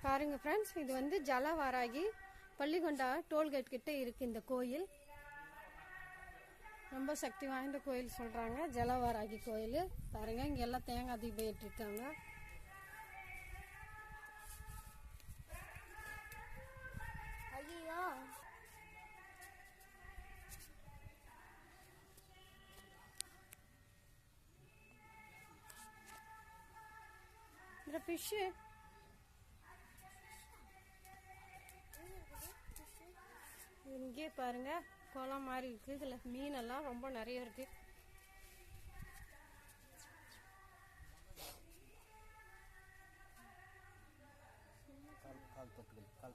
பாருங்க ஃப்ரெண்ட்ஸ், இது வந்து ஜலவாராகி பள்ளிகொண்டா டோல்கேட் கிட்ட இருக்கு இந்த கோயில். ரொம்ப சக்தி வாய்ந்த கோயில் சொல்றாங்க, ஜலவாராகி கோயில். பாருங்க, இங்க எல்லாம் தேங்காய் தீபம் ஏற்றிருக்காங்க. ஐயோ, இந்த ஃபிஷ் இங்கே பாருங்க, குளம் மாதிரி இருக்கு. இதுல மீனெல்லாம் ரொம்ப நிறைய இருக்கு. கால்